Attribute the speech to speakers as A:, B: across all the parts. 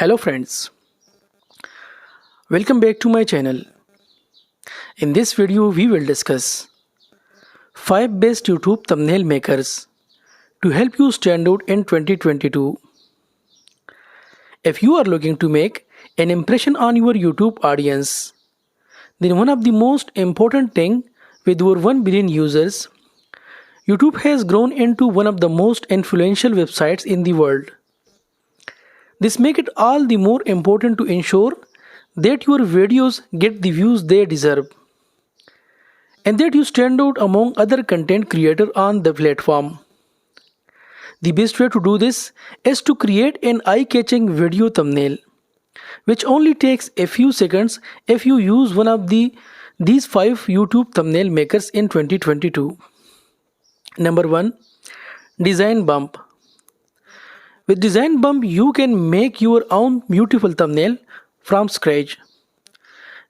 A: Hello friends, welcome back to my channel. In this video we will discuss 5 best YouTube thumbnail makers to help you stand out in 2022. If you are looking to make an impression on your YouTube audience, then one of the most important thing with over 1 billion users, YouTube has grown into one of the most influential websites in the world. This makes it all the more important to ensure that your videos get the views they deserve and that you stand out among other content creators on the platform. The best way to do this is to create an eye-catching video thumbnail, which only takes a few seconds if you use one of these 5 YouTube thumbnail makers in 2022. Number 1. Design Bump. With Design Bump, you can make your own beautiful thumbnail from scratch.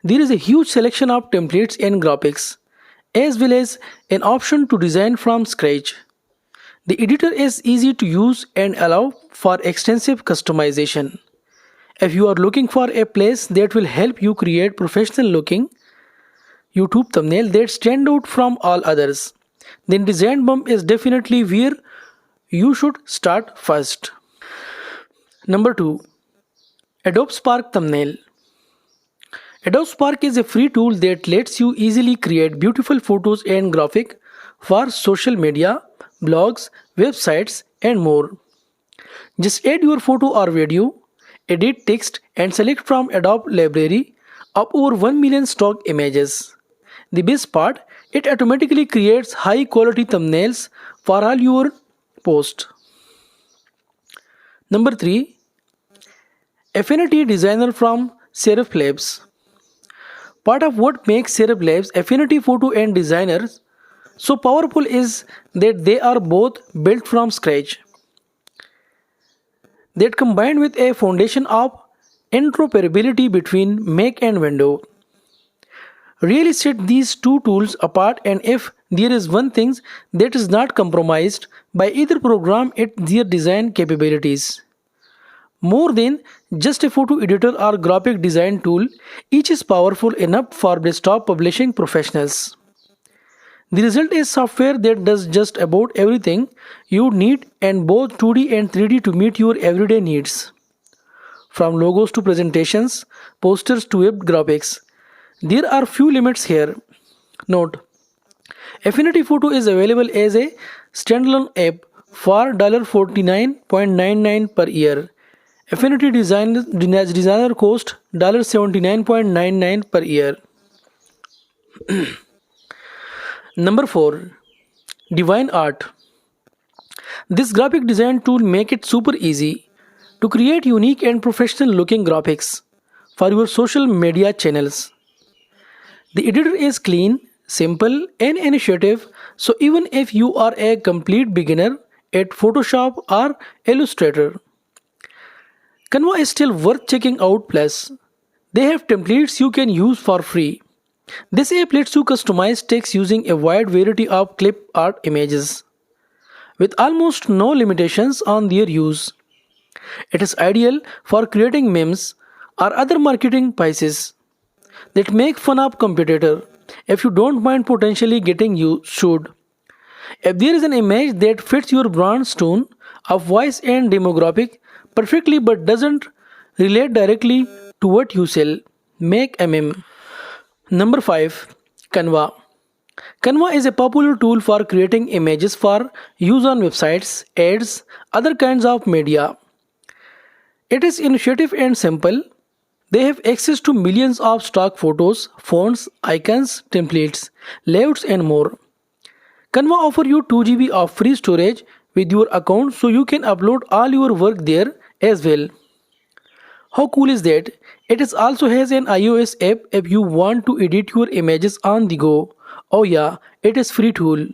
A: There is a huge selection of templates and graphics, as well as an option to design from scratch. The editor is easy to use and allow for extensive customization. If you are looking for a place that will help you create professional looking YouTube thumbnail that stand out from all others, then Design Bump is definitely where you should start first. Number 2. Adobe Spark Thumbnail. Adobe Spark is a free tool that lets you easily create beautiful photos and graphics for social media, blogs, websites, and more. Just add your photo or video, edit text, and select from Adobe library of over 1 million stock images. The best part, it automatically creates high quality thumbnails for all your posts. Number 3. Affinity Designer from Serif Labs. Part of what makes Serif Labs Affinity Photo and Designers so powerful is that they are both built from scratch. That combined with a foundation of interoperability between Mac and Windows really set these two tools apart, and if there is one thing that is not compromised by either program, it's their design capabilities. More than just a photo editor or graphic design tool, each is powerful enough for desktop publishing professionals. The result is software that does just about everything you need in both 2D and 3D to meet your everyday needs. From logos to presentations, posters to web graphics, there are few limits here. Note: Affinity Photo is available as a standalone app for $49.99 per year. Affinity Designer costs $79.99 per year. Number 4. Divine Art. This graphic design tool makes it super easy to create unique and professional looking graphics for your social media channels. The editor is clean, simple, and intuitive, so even if you are a complete beginner at Photoshop or Illustrator, Canva is still worth checking out. Plus, they have templates you can use for free. This app lets you customize text using a wide variety of clip art images, with almost no limitations on their use. It is ideal for creating memes or other marketing pieces that make fun of competitor if you don't mind potentially getting you sued. If there is an image that fits your brand's tone of voice and demographic perfectly but doesn't relate directly to what you sell, make a meme. Number 5. Canva. Canva is a popular tool for creating images for use on websites, ads, other kinds of media. It is intuitive and simple. They have access to millions of stock photos, fonts, icons, templates, layouts, and more. Canva offers you 2 GB of free storage with your account, so you can upload all your work there as well. How cool is that? It also has an iOS app if you want to edit your images on the go. Oh yeah, it is free tool.